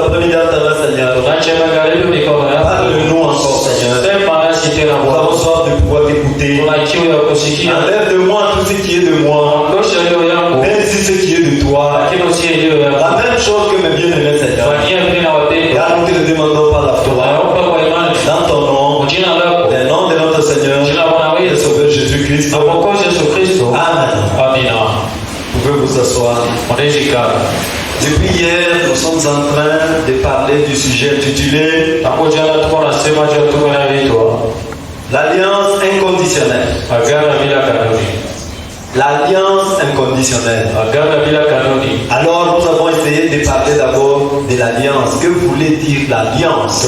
Après-midi, Seigneur. Parle-nous encore, Seigneur. Nous avons soif de pouvoir t'écouter. Enlève de moi tout ce qui est de moi. Même si ce qui est de toi. La même chose que mes bien-aimés, Seigneur. Car nous te le demandons par la foi. Dans ton nom. Au nom de notre Seigneur. Et Sauveur Jésus-Christ. Amen. Vous pouvez vous asseoir. Depuis hier, nous sommes en train de parler du sujet intitulé l'alliance inconditionnelle. L'alliance inconditionnelle. Alors nous avons essayé de parler d'abord de l'alliance. Que voulait dire l'alliance?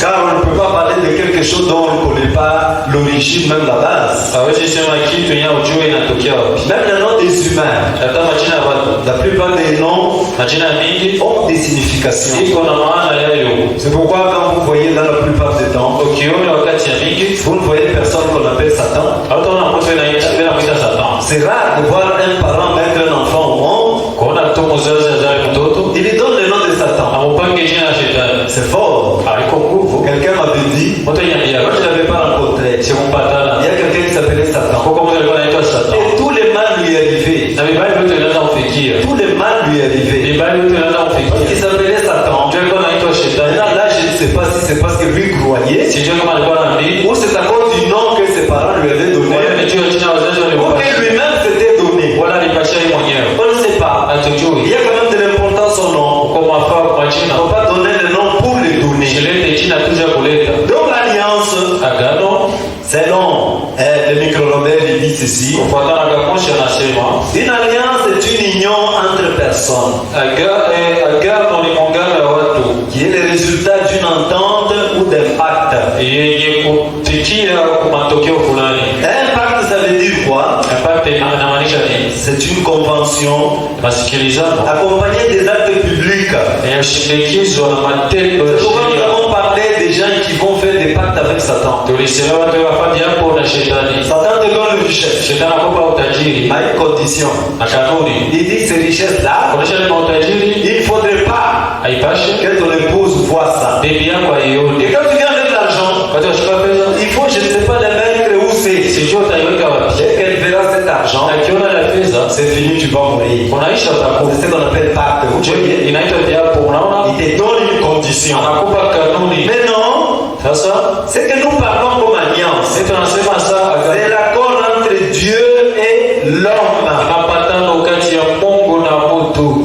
Car on ne peut pas parler de quelque chose dont on ne connaît pas l'origine, même la base. Même les noms des humains, la plupart des noms ont des significations. C'est pourquoi quand vous voyez dans la plupart des temps, vous ne voyez personne qu'on appelle Satan. C'est rare de voir un parent mettre un enfant au monde. Il lui donne le nom de Satan. C'est fort. Quelqu'un m'avait dit, moi je ne l'avais pas rencontré. Il y a quelqu'un qui s'appelait Satan. Et tous les mal lui arrivaient. Tous les mal lui arrivaient. Parce qu'il s'appelait Satan. Maintenant là, je ne sais pas si c'est parce que lui croyait ou c'est à cause du nom que ses parents lui avaient donné ou que lui-même s'était donné. On ne sait pas. Il y a quand même de l'importance au nom. Il ne faut pas donner le nom pour le donner. Donc l'alliance, selon le micro-Robert, il dit ceci. Une alliance est une union entre personnes qui est le résultat d'une entente ou d'un pacte. Un pacte, ça veut dire quoi? C'est une convention accompagnée des actes publics. C'est pourquoi nous avons parlé des gens qui vont faire des pactes avec Satan. Satan te donne une richesse à une condition. Il dit ces richesses-là, il ne faudrait pas que ton épouse voit ça. Et quand tu viens avec l'argent, il faut, je ne sais pas, le mettre où c'est. Dès qu'elle verra cet argent, c'est fini, tu vas mourir. C'est ce qu'on appelle pacte. Vous voyez? Il te donne une condition. Mais non, c'est que nous parlons comme alliance. C'est l'accord entre Dieu et l'homme.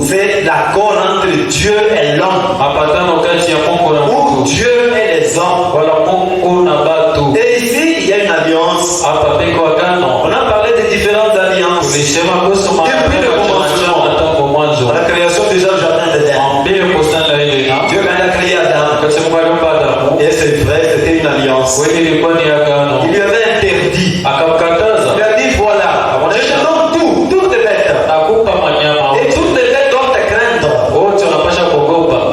C'est l'accord entre Dieu et l'homme. Ou Dieu et les hommes. Et ici, il y a une alliance. On a parlé de différentes alliances. Depuis le commencement, la création déjà du jardin d'Éden. Dieu quand il a créé Adam. Et c'est vrai, c'était une alliance. Il lui avait interdit. Il lui a dit voilà, je te donne toutes les bêtes. Et toutes les bêtes doivent te craindre.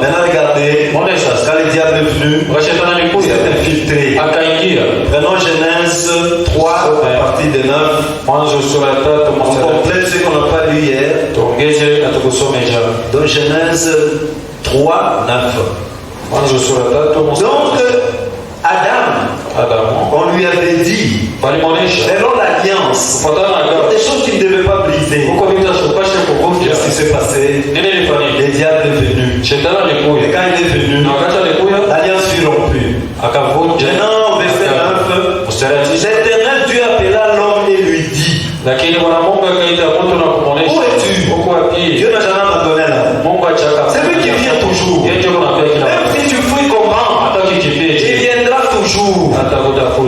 Maintenant regardez, quand le diable est venu, il s'est infiltré. Prenons Genèse 3, partie de 9. On complète ce qu'on n'a pas lu hier. Donc Genèse 3, 9. Donc Adam, on lui avait dit, selon l'alliance, des choses qu'il ne devait pas briser. Qu'est-ce qui s'est passé? Le diable est venu. Et quand il est venu, l'alliance fut rompue. Maintenant, verset 9, l'Éternel Dieu appela l'homme et lui dit, où es-tu? Dieu n'a jamais abandonné là. C'est lui qui vient toujours. Même si tu fouilles comment, il viendra toujours.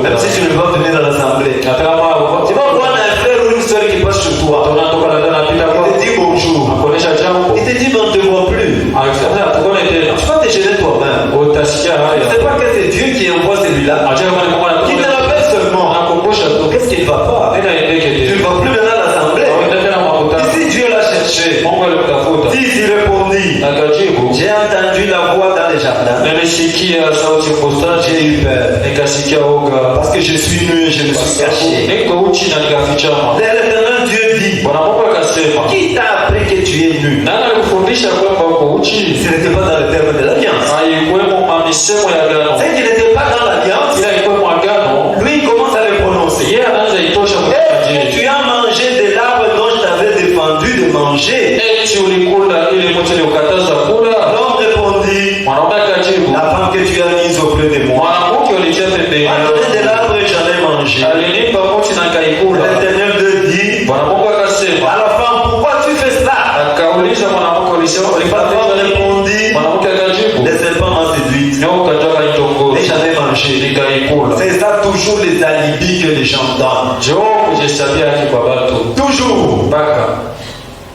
Même si tu ne veux pas venir à l'assemblée. Tu vas voir un frère ou une soeur qui passe chez toi. Il te dit bonjour. Il te dit on ne te voit plus. Tu vas te gêner toi-même. Tu ne sais pas que c'est Dieu qui envoie celui-là. Qui te rappelle seulement. Qu'est-ce qu'il ne va pas? Tu ne vas plus venir à l'assemblée. Ici Dieu l'a cherché. Si il répondit, j'ai entendu la voix dans les jardins. J'ai eu peur. Parce que je suis nu et je me suis caché. L'Éternel Dieu dit, qui t'a appris que que tu es nu? Nani alikufundisha kwamba uko uchi? Ce n'était pas dans le terme de l'alliance. Haikuwemo mamisemo ya agano. C'est qu'il n'était pas dans l'alliance. Ila ilikuwemo agano. Lui, il commence à le prononcer. Yeye anaanza itosha kwa Et tu as mangé de l'arbre dont je t'avais défendu de manger. eti ulikula ile moja iliyokataza kula. L'homme répondit, Mwanaume akajibu, la femme que tu as mise auprès de moi. mwanamke ulitia pembeni. Mangé de l'arbre et j'en ai mangé. Alinipa moja na kaikula. L'Éternel te dit, Bwana Mungu akasema, à la femme, pourquoi tu fais cela? akauliza mwanamke ulisema La ulipata femme nini? répondit, Mwanamke akajibu, le serpent m'a séduite nyoka toka et itongoza j'en ai mangé. nikaikula. C'est ça toujours les alibis que les gens donnent. Njoo kujihesabia haki kwa watu. Toujours. Mpaka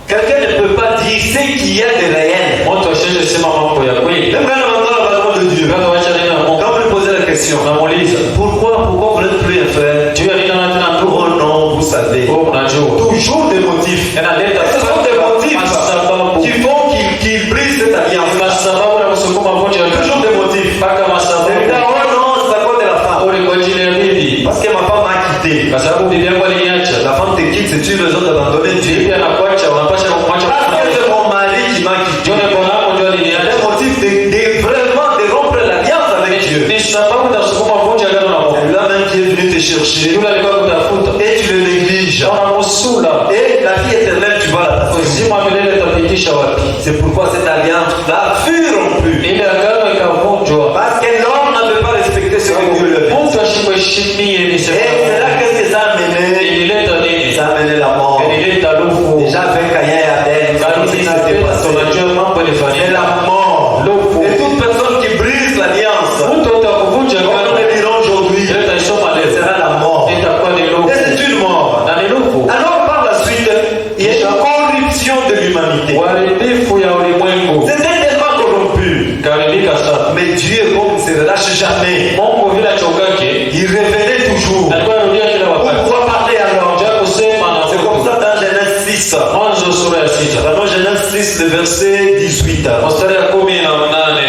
Quelqu'un ne peut pas dire ce qu'il y a de réel. mtu asiweze sema mambo ya kweli. Même quand on entend la parole de Dieu, Bado wacha neno la Mungu. quand on lui pose la question, Namuuliza, pourquoi vous n'êtes plus un frère? juu ya nini tena ndugu? Oh non, vous savez. Wewe unajua. Toujours des motifs. Inaleta Ce sont des motifs masababu. qui font qu'il brise cette alliance. Masababu ya kusukuma moja ya Toujours des motifs. mpaka masababu. Oh non, c'est à cause de la femme. Ule kwa ajili ya bibi. Parce que ma femme m'a quitté. Kwa sababu bibi yangu aliniacha. La femme te quitte, c'est une raison d'abandonner Dieu. Bibi anakuacha, unapasha kumwacha. Parce que c'est mon mari qui m'a quitté. Jone bwana wako ndio Un aliniacha. motif de vraiment de rompre l'alliance avec Dieu. Ni sababu ya kusukuma moja ya agano la Mungu. C'est là même qui est venu te chercher. Yule alikuwa kutafuta. Et tu le négliges. Unamusula. Et la vie éternelle, tu vas la passer. Uzima wa milele utapitisha wapi? C'est pourquoi cette alliance-là fut rompue. Ile agano ikavunjwa. Parce que l'homme ne peut pas respecter ce que Dieu lui a dit. Mtu asiheshimie Et nisema. c'est là qu'est-ce que ça a amené? Ilileta nini? Ça a amené la mort. Ilileta lufu. Déjà avec Caïn et Abel, nous avons dit que c'était passé. Unajua mambo C'est ilifanyika. la mort. Lufu. Et toute personne qui brise l'alliance, Mtu utakuvunja comme agano. nous le dirons aujourd'hui, Ile itaisoma ce leo. sera la mort. Itakuwa ni Et lufu. c'est une mort. Na ni lufu. Alors par la suite, il y a une corruption de l'humanité. Uharibifu ya ulimwengu. C'était tellement corrompu. Karibika sana. Mais Dieu, comme il ne se relâche jamais, Mungu vile achokake. il revenait toujours. Alikuwa anarudia kila wakati. Pourquoi parler alors? Unajua kusema na C'est comme ça dans Genèse 6. Mwanzo sura ya 6. Dans Genèse 6, le verset 18. Mstari ya 18.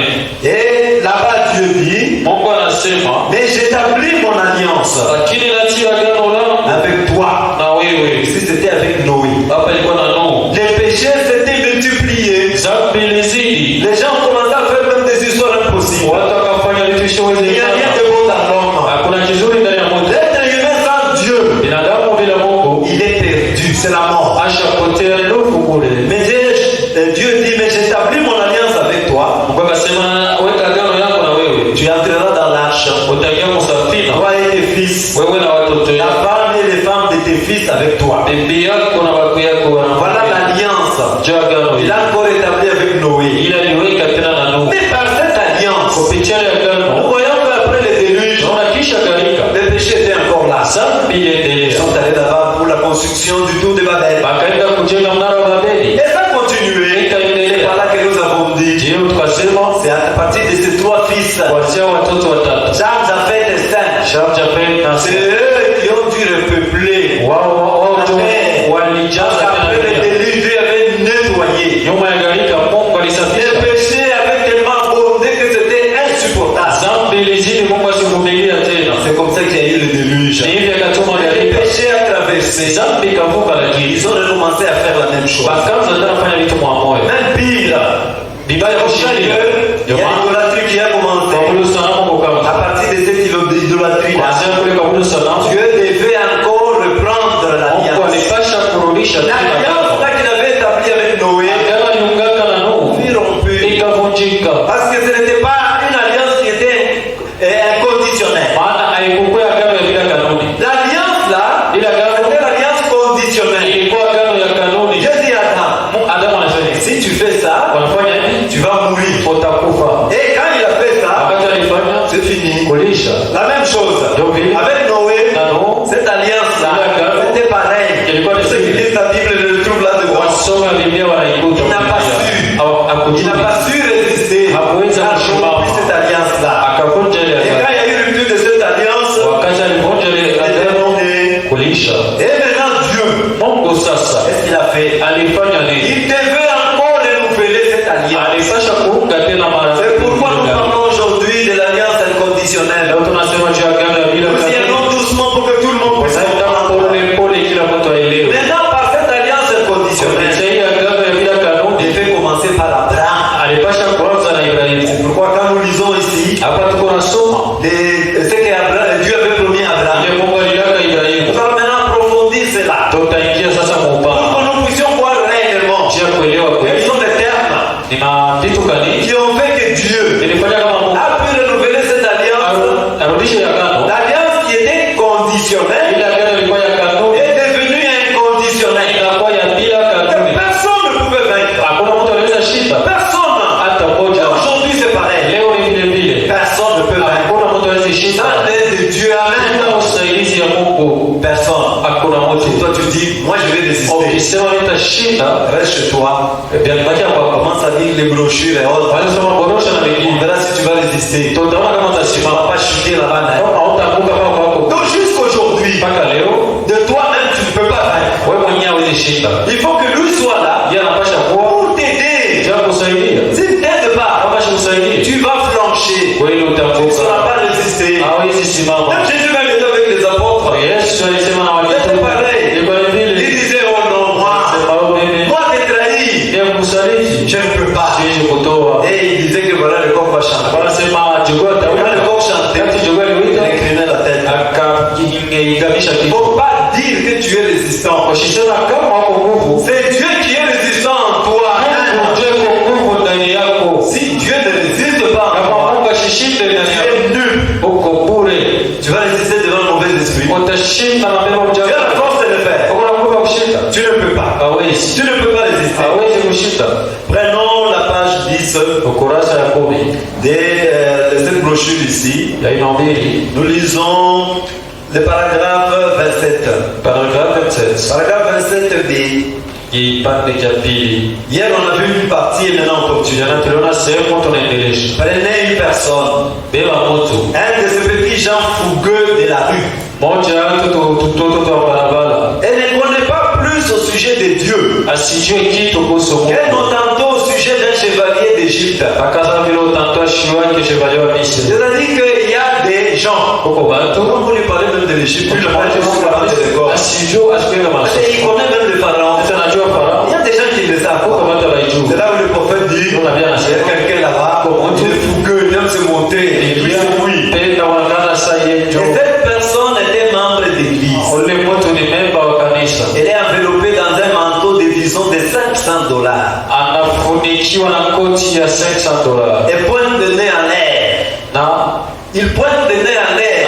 Et là-bas, Dieu dit, Mungu anasema, mais j'établis mon alliance lakini natia agano langu avec toi. na wewe. Si c'était avec Noé. Hapa ilikuwa na Nuhu. Les péchés s'étaient multipliés. Dhambi ilizidi. Les gens commençaient à faire même des histoires impossibles. Watu wakafanya vitu Il n'y a rien visivyowezekana. de bon dans l'homme. Hakuna kizuri ndani ya mtu. L'être humain sans Dieu, Binadamu bila Mungu il est perdu, c'est la mort. ashapotea lufu kule. Mais Dieu dit, mais j'établis mon alliance avec toi. Mungu akasema, weka agano yako na wewe. Tu entreras dans l'arche. Utaingia msafina. Toi et tes fils. Wewe na watoto La wako. femme et les femmes de tes fils avec toi. Bibi yako na wako yako Voilà wanafuata. l'alliance. Ndio agano Il hili. a encore établi avec Noé. Ila aliweka tena na Nuhu. Mais par cette alliance, Kupitia ile nous agano, voyons qu'après le déluge, tunaona kisha gharika. le péché était encore là. Dhambi Ils iliendelea. sont allés là-bas pour la construction du tour de Babel. Wakaenda kujenga mnara wa Babeli. Et ça a continué. C'est par là que nous avons dit. Ndio tukasema C'est à partir de ces trois fils. kuanzia watoto watatu. Jacques, Japheth et Sem. Shem, Jafet na C'est Sem. eux qui ont dû repeupler. Wao ndio Parce walijaza qu'après le tena. déluge, Dieu avait nettoyé. Nyuma ya gharika Mungu Le alisafisha. péché avait tellement abondé que c'était insupportable. Dhambi ilizidi, Mungu asivumilia tena. C'est comme ça qu'il y a eu le déluge. Ni hivi akatuma Le gharika. péché a traversé. Dhambi ikavuka lakini Ils ont recommencé à faire la même chose. wakaanza tena kufanya vitu mwa moyo. Même pire. Vibaya kushinda. Il y a l'idolâtrie qui a commencé. Kuabudu sanamu kukaanza. À partir de cette idolâtrie-là, Kuanzia kule kuabudu sanamu, Dieu devait encore reprendre Mungu l'alliance. alipasha kurudisha tena L'alliance agano. là qu'il avait établie avec Noé Agano aliungana na Nuhu fut rompue. ikavunjika. Parce que ce n'était pas une alliance qui était inconditionnelle. Maana haikukuwa agano ya bila kanuni. L'alliance là, Ile agano c'était l'alliance conditionnelle. ilikuwa agano ya kanuni. Dieu dit à Adam, Adamu anafanya si tu fais ça, wanafanya hivi, tu vas mourir. utakufa. Et quand il a fait ça, Wakati alifanya c'est fini. kulisha La même chose. Donc, Avec Noé, na Nuhu, cette alliance-là, c'était pareil. ilikuwa ni Ceux qui lisent la Bible le trouvent là devant. wasoma Biblia wanaikuta. Il n'a pas su. Il n'a Hakujua. pas su résister à Hakuweza kusimama. rompre cette alliance-là. Akavunja ile Et agano. quand il y a eu rupture de cette alliance, Wakati alivunja ile il est agano demandé. kulisha. Et maintenant Dieu, Mungu sasa qu'est-ce qu'il a fait? alifanya nini? Il devait encore renouveler cette alliance. Alipasha kuunga alipasha kuanza na Ibrahimu. C'est pourquoi quand nous lisons ici, Hapa tuko nasoma ce que Dieu avait promis à Abraham, ile Mungu alilaka Ibrahimu. nous allons maintenant approfondir cela. Tutaingia sasa Pour muupana que nous puissions voir réellement njia kuelewa quels kweli sont les termes ni mavitu gani qui ont fait que Dieu ilifanya kama Mungu a pu renouveler cette alliance. arudishe agano. L'alliance qui était conditionnelle Ile agano ilikuwa ya kanuni est devenue inconditionnelle. inakuwa ya bila kanuni. Personne ne pouvait vaincre. Hakuna mtu anaweza shinda Personne. hata mmoja. Aujourd'hui c'est pareil. Leo ni vile vile, Personne ne peut vaincre. hakuna mtu anaweza shinda Sans l'aide de Dieu, amen. bila usaidizi ya Mungu. Personne. Hakuna mtu. Toi tu dis, moi je vais résister. Ukisema nitashinda, Reste chez toi. ndio nibakia kwa Commence à lire les brochures et autres. walisoma borosha na On wengine. verra si tu vas résister. Tutaona kama Tu ne utasimama. vas pas chuter là-bas. Hautaanguka kama kwako. Donc jusqu'aujourd'hui, Mpaka leo de toi-même tu ne peux pas vaincre. wewe mwenyewe hawezi shinda. Il faut que lui soit là Yeye anapasha kuwa pour t'aider. ja kusaidia. Si tu n'aides pas, Kama kusaidia, tu vas flancher. kweli Tu ne utaanguka. sauras pas résister. Hawezi simama. Même Jésus même était avec les apôtres. Yesu alisema na C'est walimu pareil. ni kwa Il vile disait, oh non, moi te trahir. ya kusaliti Je ne peux pas. siwezi kutoa. Et il disait que voilà, le coq va chanter. Wanasema jogoo Quand le atawika. coq chantait, Kati jogoo il aliwika inclinait la tête. akaigamisha Il ne kichwa. faut pas dire que tu es résistant. Ukisema kama wako nguvu, C'est Dieu qui est résistant en toi. Mungu ndiye kwa nguvu ndani yako. Si Dieu ne résiste pas en Kama toi, Mungu ashishinde tu ndani yako, es nul. uko bure. Tu vas résister devant le mauvais esprit. Utashinda na pepo Tu as la mchafu. force de le faire. Uko na nguvu ya kushinda. Tu ne peux pas. Hawezi. Tu ne peux pas résister. Hawezi kushinda. Prenons la page 10 Ukurasa ya 10 de cette brochure ici. ya aina mbili, Nous lisons le paragraphe 27. paragraphe 27. Paragraphe 27b. Kipande cha pili. Hier, on a vu une partie et maintenant on continue. Jana tuliona sehemu tunaendelesha. Prenez une personne, Beba mtu un de ces petits gens fougueux de la rue. moja ya tutoto wa barabara Elle ne connaît pas plus au sujet de Dieu asijue kitu kuhusu qu'elle Mungu. n'a tantôt au sujet d'un chevalier d'Égypte. Akaza vile utantoa shiwake chevalier wa Misri. C'est-à-dire qu'il y a des gens, Huko batu quand vous lui parlez même de l'Égypte, lui parlez de l'école. asijue asikwenda Et masomo. il connaît même le pharaon. Sasa najua Il Farao. y a des gens qui le savent. Huko batu C'est hawaijui. là où le prophète dit, il y a quelqu'un là-bas, il est fougueux, il aime se monter, il est oui. Tena wanagana saa Et yetu. cette personne était membre d'église. Ule mtu ni memba wa kanisa. Elle est enveloppée dans un manteau de disons de $500. Anafunikiwa na koti ya $500. Et pointe le nez en l'air. Na Il pointe le nez en l'air.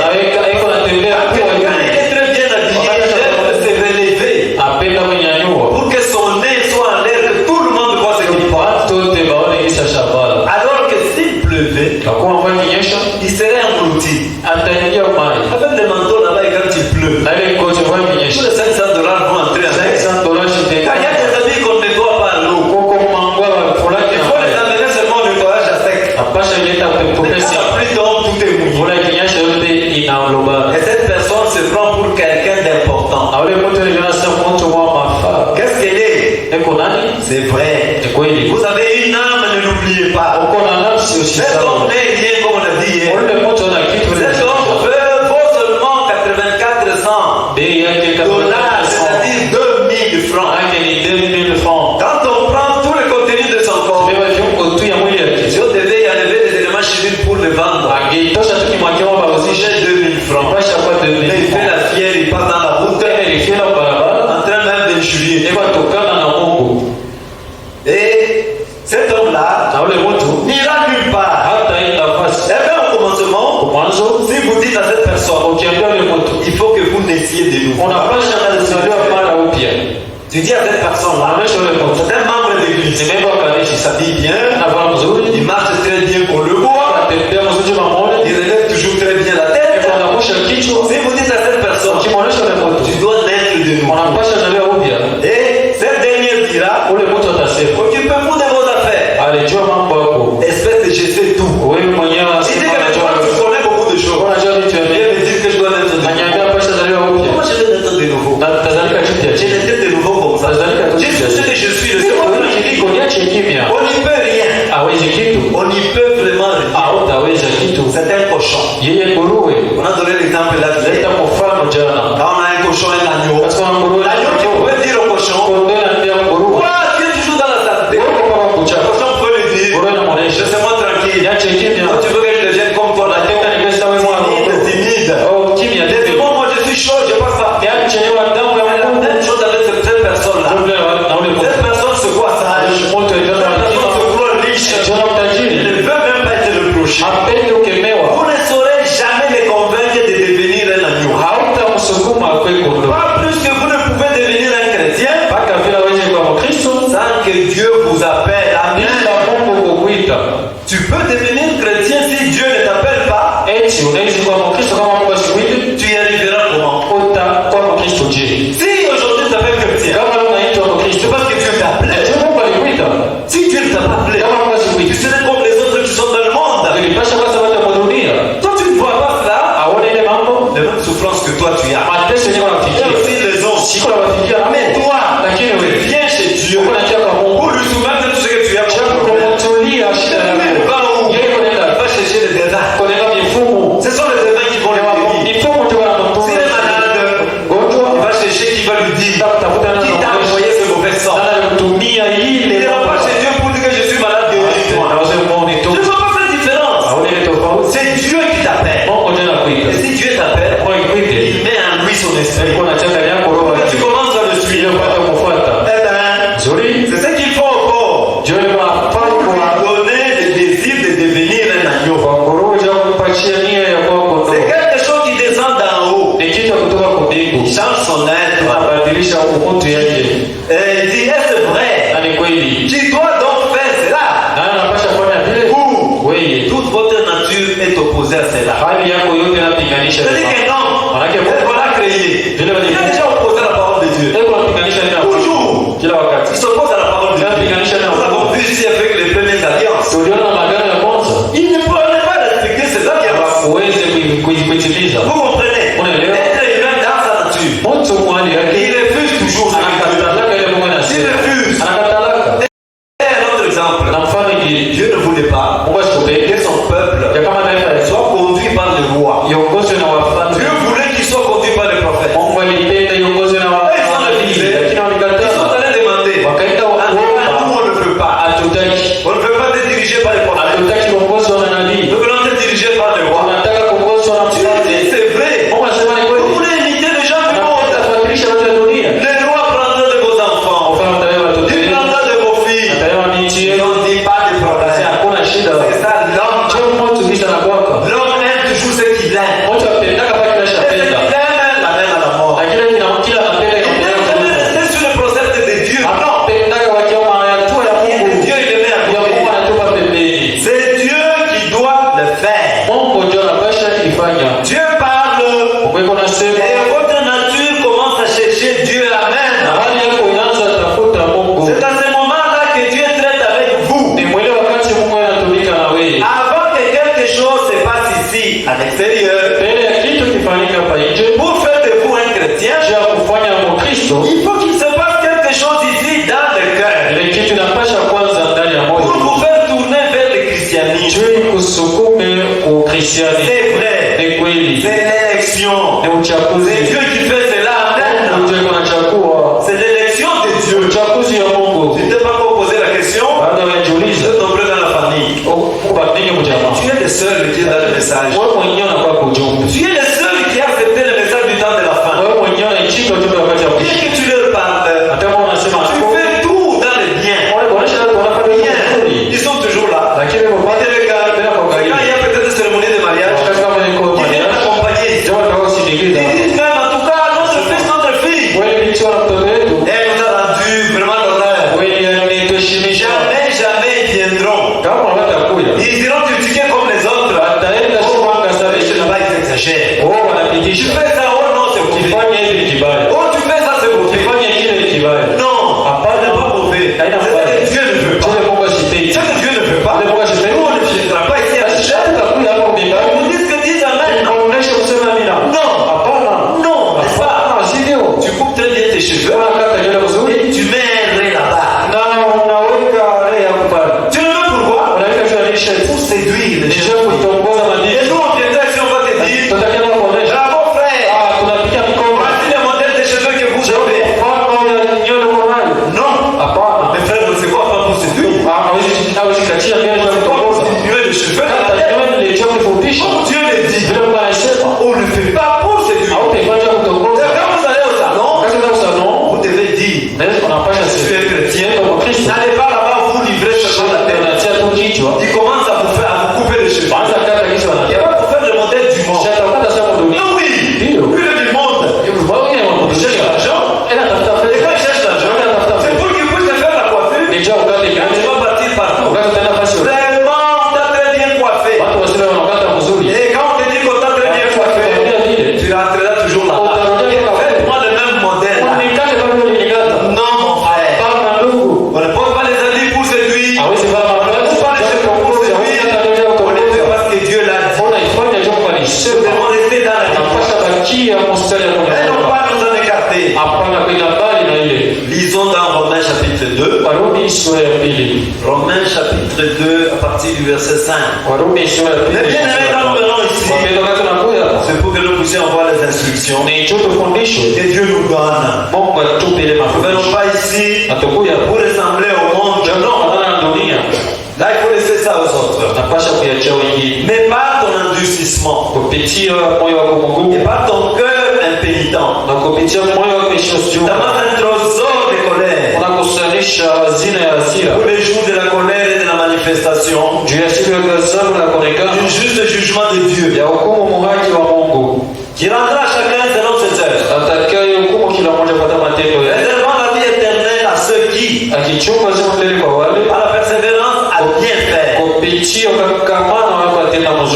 iko natembea kwa Quelqu'un yeye. est très bien habillé, il aime se relever Apenda kunyanyua. pour que son nez soit en l'air, que tout le monde voit ce qu'il porte. Watu wote baone kisa shabala. Alors que s'il pleuvait, Takuwa mvua ikinyesha, il serait englouti. ataingia maji. Avec le manteau là-bas, et quand il pleut, Na ile koti mvua tous ikinyesha, les $500 vont entrer en l'air. $500 Quand il y a shiteka. des amis qu'on ne nettoie pas à l'eau, Koko mangwa fulani il na faut les maji. amener seulement au nettoyage à sec. Apasha ileta Quand pepopesi. la pluie tombe, tout est mouillé. Mvula ikinyesha yote inaulobana. Et cette personne se prend pour quelqu'un d'important. Na ule mtu aliona sasa mtu wa mafaa. Qu'est-ce qu'elle est? Eko nani? C'est vrai. Ni kweli. Vous avez une âme, ne l'oubliez pas. Uko na nafsi Cet usisahau. homme n'est rien comme on a dit hier. Ule mtu ana kitu Cet homme vaut seulement 8400 bei yake dollars, c'est-à-dire 2000 francs. yake ni 2000 francs. Quand on prend tout le contenu de son corps, Beba viungo tu ya mwili yake. si on devait y enlever les éléments chimiques pour le vendre, Angetosha tu kimwakia wa bauzisha j'ai 2000 francs. pasha kwa Mais 2000 il fait francs. la fière, il part dans la route, Tena ilifika barabara en train même d'injurier. iko tokana na Mungu. Et cet homme-là Na ule mtu n'ira nulle part. hata hii nafasi Et bien au commencement, mwanzo si vous dites à cette personne, ukiambia ule mtu il faut que vous naissiez de nouveau. unapasha kuzaliwa mara upya. Tu dis à cette personne-là, Anaonyesha ule mtu c'est un membre d'église. ni memba wa kanisa, Ça dit bien, anavaa mzuri, il marche très bien qu'on le voit, anatembea mzuri mamone, il relève toujours très bien la tête. iko anakusha kichwa. Si vous dites à cette personne, Ukimwonyesha ule mtu tu dois naître de nouveau. unapasha kuzaliwa upya, Et cette dernière dira, ule mtu atasema occupez-vous de vos affaires. alijua mambo yako. Espèce de je sais tout. Wewe mwenyewe Il dit unasema que unajua toi, tu connais beaucoup de choses. unajua vitu Viens vingi. me dire que je dois naître de nouveau. Ananiambia pasha kuzaliwa upya. Moi, je vais naître de nouveau. Na tazalika kitu Je ya naître de nouveau comme ça. Tazalika tu Je suis ce que je suis. Le Seigneur me dit, kitu niache kimya. on n'y peut rien. Hawezi kitu. On n'y peut vraiment rien. Hautaweza kitu. C'est un cochon. Yeye nguruwe. On a donné l'exemple là. Leta mfano jana. Quand on a un cochon et un agneau. Parce qu'on a nguruwe. L'agneau, tu pouvais dire au cochon, Kondoo anaambia nguruwe. quoi, tu es toujours dans la saleté. Wewe kwa Le kucha. cochon peut le dire, Nguruwe exemple, Na mfano ingine, Dieu ne voulait pas Mungu asikupende que son peuple ya kama taifa la soit conduit par le roi. iongozwe na wafalme. Dieu voulait qu'il soit conduit par le prophète. Mungu alipenda iongozwe na Ils ont wanabii, refusé. lakini Ils sont walikataa. allés demander. Wakaenda Nous, kuomba, on ne peut pas. hatutaki. On ne peut pas être dirigé par les prophètes. Hatutaki kuongozwa na nabii. Nous voulons être dirigé par le roi. Tunataka kuongozwa na Dieu mfalme. dit c'est vrai. Mungu anasema ni Vous kweli. voulez imiter les gens du monde. Atafuatilisha watu wa dunia. Le roi prendra de vos enfants. Mfalme atalewa watoto Il wenu. prendra de vos filles. Atalewa binti Ils yenu. n'ont dit pas de Sasa problème. hakuna shida. C'est ça, l'homme. Sio mmoja tumisha na kwaka. L'homme aime toujours ce qu'il aime. Mmoja apendaka pa kila Et ce shapenda. qu'il aime l'amène à la mort. Na kila kila anapenda Il inampeleka aime kwa Mungu. rester sur le concept de Dieu. Non. Apendaka wakioma hatua ya Et Mungu. Dieu, il le met à Ya Mungu côté. anatupa pembeni. C'est Dieu qui doit le faire. Mungu ndio anapasha kufanya. Dieu parle. Mungu yuko nasema Et votre nature commence à chercher Dieu. na Amen. hali yako inaanza tafuta Mungu. C'est à ce moment-là que Dieu traite avec vous. Ni mwele wakati Mungu anatumika na wewe. Avant que quelque chose se passe ici, à l'extérieur, Mbele ya kitu kifanyika hapa nje, pour faire de vous un chrétien, je kufanya Mkristo, il faut qu'il se passe quelque chose ici dans le cœur. ile kitu inapasha kwanza ndani ya Pour moyo. vous faire tourner vers le christianisme. Juu kusukume ukristiani. C'est vrai. Ni kweli. C'est l'élection. Ni uchaguzi. C'est Dieu qui fait cela. Mungu Amen. ndio anachagua. C'est l'élection de Dieu. Uchaguzi ya Mungu. Tu ne t'es pas encore posé la question. Baada ya Vous kujiuliza, êtes nombreux dans la famille. kubadilika mjamaa. Tu es le seul qui est dans le message. Wewe mwenyewe unakuwa kujumbe. Tu es le seul qui a accepté le message du temps de la fin. Wewe mwenyewe unaichika ujumbe wakati wa Bien mwisho. que tu leur parles, Hata kama unasema tu fais tout dans le bien. kuonesha watu wanafanya Bien. vizuri. Ils sont toujours là. Lakini kwa Mettez le cas. Quand il y a peut-être une cérémonie de mariage, wakati kama niko ils viennent mariage, t'accompagner. ndio watakaosindikiza. Ils disent même en tout cas, notre fils, notre fille. Wewe binti wa mtoto wetu, Elle nous a rendu vraiment l'honneur. wewe ni tuheshimisha. Jamais ils viendront. Kama hawatakuja, Ils iront critiquer comme les autres. wataenda Oh, shwanga mais sana. je là-bas, ils exagèrent. Wao Tu wanapitisha. fais ça, oh non, c'est mauvais. Ukifanya hivi ni kibaya. Oh, tu fais ça, c'est mauvais. Ukifanya kile ni kibaya. Non, Hapana, c'est pas mauvais. C'est haina ce mbaya. que Dieu ne veut pas. Kile Mungu asipendi. C'est ce que Dieu ne veut pas. Kile Mungu asipendi. Nous, on ne viendra pas ici à Basi chercher. tutakuja hapo mbinguni. Ils nous disent que disent Amen. Tunaonesha kusema amina. Non. Hapana. Non, n'est-ce pas? Hapana, sivyo. Tu coupes très bien tes cheveux Unakata nywele vizuri et tu mets un ray là-bas. na unaweka rea kupanda. Tu le veux pourquoi? Unaweka juu ya t-shirt. Pour séduire les Nisha gens. kutongoza Et madini. nous, on viendra ici, on va te dire, Tutakiana kuonesha. bravo frère, Ah, tunapiga mikono. voici le modèle de cheveux que vous Je avez. mfano ya nywele uko nayo. Non, Hapana. mes frères ne se voient pas pour séduire. Ah, hawezi katia nywele za Pour kutongoza. diminuer les cheveux. Kata nywele ile cha kufundisha. Comme Dieu le dit, Vile Mungu anasema, on ne fait pas pour séduire. hautaifanya kutongoza. Quand vous allez au salon, Kazi za salon, vous devez dire, na unapasha je suis un chrétien. kama Kristo. N'allez pas là-bas vous livrer seulement la tête. Unatia tu kichwa. Il commence à vous couper les cheveux. Kwanza kata kichwa na Il va vous faire le modèle du monde. Shatakata sana dunia. Non, oui, Ndio. lui du monde. Il cherche l'argent. Et quand il cherche l'argent, c'est pour qu'il puisse se faire la coiffure. Quand tu vas partir partout. Vraiment, on t'a très bien coiffé. Et quand on te dit qu'on t'a très bien coiffé, tu rentreras toujours là-bas. Faites-moi le même modèle là. Non, mon frère. On ne porte pas les habits pour séduire. On ne porte pas les cheveux pour séduire. On les fait parce que Dieu l'a dit. Nous devons rester dans la vie. Et non pas nous en écarter. Lisons dans Romains chapitre 2. Romains chapitre 2 à partir du verset 5. Mais bien aimé, quand nous venons ici, c'est pour que nous puissions avoir les instructions que Dieu nous donne. Nous ne venons pas ici pour ressembler au monde. Non. Là, il faut laisser ça aux autres. Mais par ton endurcissement et par ton cœur impénitent, dans un trésor de colère, pour les jours de la colère et de la manifestation, du juste jugement de Dieu, qui rendra chacun selon ses œuvres, réservant la vie éternelle à ceux qui, par la persévérance, à bien faire,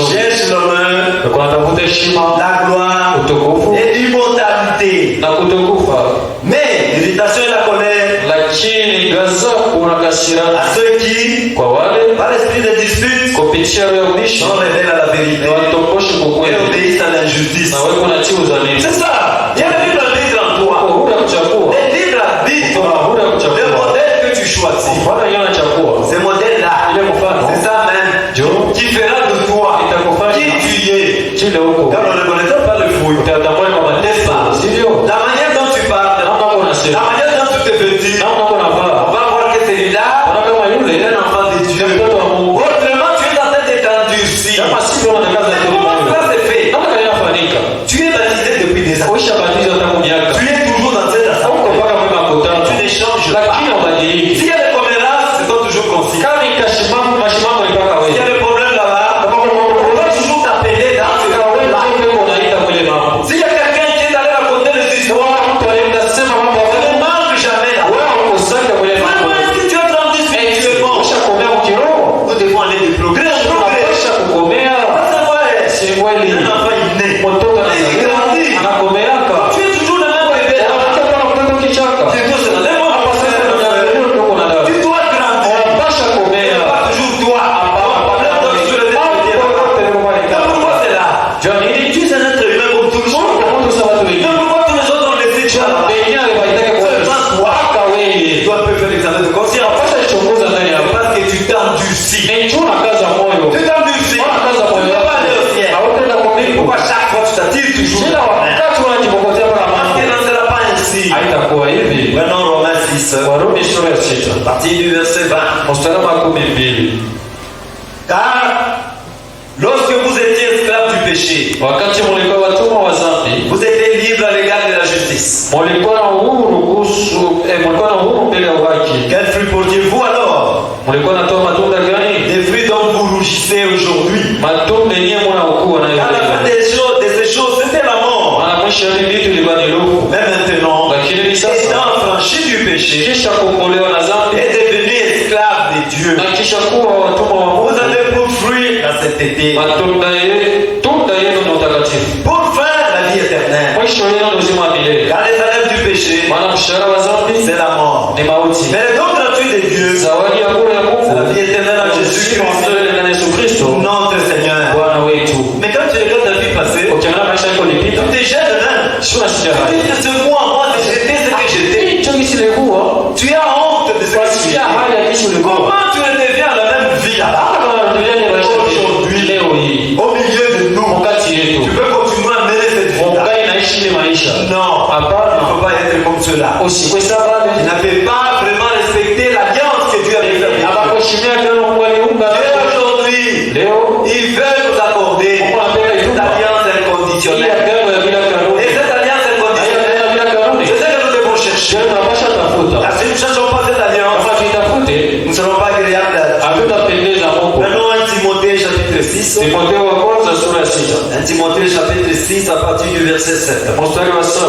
cherchent l'honneur, la gloire et l'immortalité. Mais l'irritation et la colère à ceux qui, par l'esprit de dispute, sont révélés à la vérité et obéissent à l'injustice. C'est ça. Il y a le libre arbitre en toi. Le libre arbitre, le modèle que tu choisis. Ce modèle endurci. Ni tu unakaza moyo. Tu t'endurcis. Unakaza Tu moyo. ne peux pas aller au ciel. Hautaenda kwa mbingu. Pourquoi chaque fois tu t'attires toujours Kila vers la main? wakati unajipokotea kwa Parce mambo. que n'en sera pas ainsi. Haitakuwa hivi. Prenons Romains 6, Warumi sura ya 6. à partir du verset 20. Mstari wa 12. Car lorsque vous étiez esclaves du péché, Wakati mulikuwa watumwa wa dhambi, vous étiez libres à l'égard de la justice. mulikuwa na uhuru mbele ya haki. Quel fruit portiez-vous alors? Mulikuwa natoa matunda gani? Des fruits dont vous rougissez aujourd'hui. Matunda yenyewe mnaokuwa nayo. Car la fin de ces choses, c'était la mort. Maana mwisho ya vitu ilikuwa ni lufu. Mais maintenant, Lakini ni sasa étant affranchis du péché kisha kukombolewa na dhambi et devenus esclaves de Dieu, na kisha kuwa watumwa wa vous Mungu, avez pour fruit la sainteté, tunda yenu ni utakatifu, pour fin la vie éternelle. mwisho yenu ni uzima wa milele. Car les salaires du péché, Maana mshahara wa dhambi c'est la mort. ni mauti, Mais le don gratuit de Dieu, zawadi ya bure ya c'est la Mungu vie éternelle en uzima wa Jésus-Christ, milele ndani ya Yesu Kristo notre Seigneur. Bwana wetu. Mais quand tu regardes ta vie passée, Ukiangalia maisha yako ilipita, tu te jettes dedans. sio nasikia Tu haya. dis, c'est moi, j'étais ce que j'étais. Hicho kisi ilikuwa Tu as honte de ce que tu wasikia étais. hali ya kisi ulikuwa. Comment tu redeviens la même vie là-bas? Hata kama unaendelea na maisha Aujourd'hui, leo hii, au milieu de nous, wakati yetu tu peux continuer à mener cette vie-là. ungali naishi ile maisha. Non, il ne Hapana, faut pas être comme cela. usikwe sababu Tu n'avais pas vraiment respecté l'alliance que Dieu avait faite avec toi. abakuheshimia kile Mungu aliumba. Et aujourd'hui, Leo il veut nous accorder Mungu anapenda cette itupa alliance hii inconditionnelle. agano ya bila Et kanuni, cette alliance na hii inconditionnelle, agano ya bila kanuni c'est ce que nous devons chercher. ndio tunapasha tafuta. Car si nous ne cherchons pas cette alliance, Kama tuitafute, nous ne serons pas agréables à Dieu. hatutapendeza Mungu. Prenons 1 Timothée chapitre 6. Timotheo wa kwanza sura ya 6 1 Timothée chapitre 6 à partir du verset 7. mstari wa 7.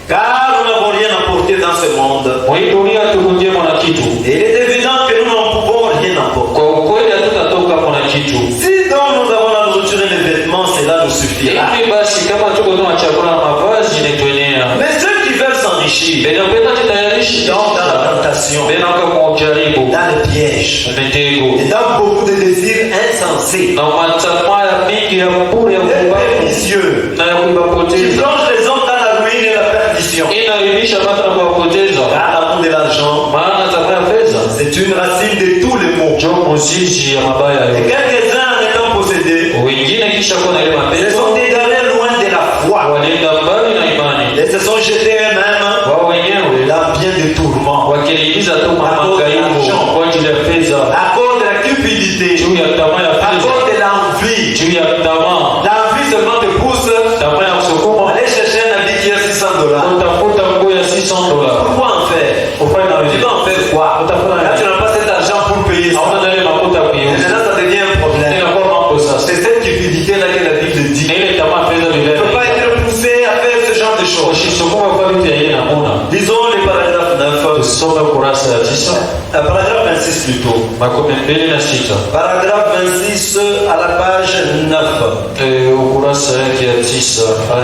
Car nous n'avons rien apporté dans ce monde. Hii dunia tukujemo na kitu, Et il est évident que nous n'en pouvons rien apporter. kwa ukweli hatutatoka mwana kitu. Si donc nous avons la nourriture et les vêtements, cela nous suffira. Hivi basi kama tuko na chakula na mavazi inatwenea. Mais ceux qui veulent s'enrichir, Benapenda jitayarishe donc dans la tentation, Benaka kumjaribu dans le piège, mitego et dans beaucoup de désirs insensés, na matamaa ya mingi ya bure ya et kupumbavu pernicieux, na ya qui kuwapoteza, plongent les hommes dans la ruine et la perdition. inarudisha watu na kuwapoteza. Car l'amour de l'argent, Maana tamaa ya fedha c'est une racine de tous les maux. ndio mzizi ya mabaya Et yote. quelques-uns en étant possédés, Wengine kisha kuwa na ile se mapenzi sont égarés loin de la foi walienda mbali na imani et se sont jetés eux-mêmes wao wenyewe, dans bien de tourments. wakiingiza tu mahangaiko kwa ajili ya fedha, À cause de la cupidité, juu ya tamaa ya à fedha, cause de l'envie. juu ya tamaa, L'envie seulement te pousse tamaa ya à msukuma aller chercher un habit qui est $600. utafuta nguo ya $600. Pourquoi en faire? Ufanye na Tu wewe. vas en faire quoi? Utafanya Là, tu nini? n'as pas cet argent pour payer ça. Hauna ile makuta Et kuiuza. maintenant, ça devient un problème. Inakuwa mambo sasa. C'est cette cupidité-là que la Bible dit. Na ile tamaa fedha Tu ne peux pas vile. être poussé à faire ce genre de choses. Usisukuma kwa vitu yenyewe namuna. Disons le paragraphe 9. Tusome kurasa ya 9, Paragraphe 26 plutôt. 26. Paragraphe 26 à la page 9. Ukurasa yake ya 9.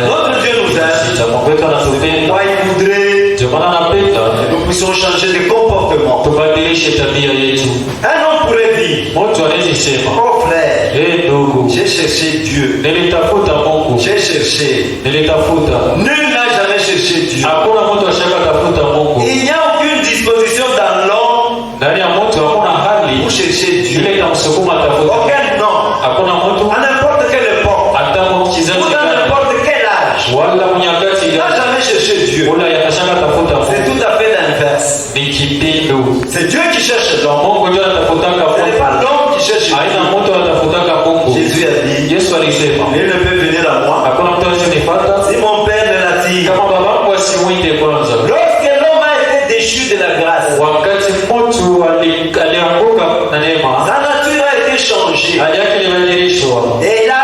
Notre Dieu nous aime. Mungu wetu anatupenda. Moi, il voudrait Ndio maana anapenda que nous puissions changer de comportement. tubadilishe tabia yetu. Un homme pourrait dire, Mtu anaweza sema, oh frère, ndugu, j'ai cherché Dieu. nilitafuta Mungu. J'ai cherché. Nilitafuta. Nul n'a jamais cherché Dieu. Hakuna mtu ashaka tafuta Mungu. Il n'y a aucune disposition dans l'homme Ndani ya mtu hakuna hali pour chercher Dieu. ile itamsukuma tafuta. Aucun non. Hakuna mtu À n'importe quelle époque. hata Ou mkizazi dans gani n'importe quel âge. wala mnyakati Il n'a gani jamais cherché Dieu. wala yakashaka tafuta C'est Mungu. tout à fait l'inverse. Ni kipindu. C'est Dieu qui cherche l'homme. Mungu ndio anatafutaka Ce n'est Mungu. pas l'homme qui cherche Haina Dieu. mtu anatafutaka Mungu. Jésus a dit, Yesu alisema, nul ne peut venir à moi hakuna mtu anayenifuata si mon Père ne l'attire. kama babangu asimwite kwanza. Lorsque l'homme a été déchu de la grâce, Wakati mtu alianguka na neema, sa nature a été changée. hali yake ilibadilishwa, Et il a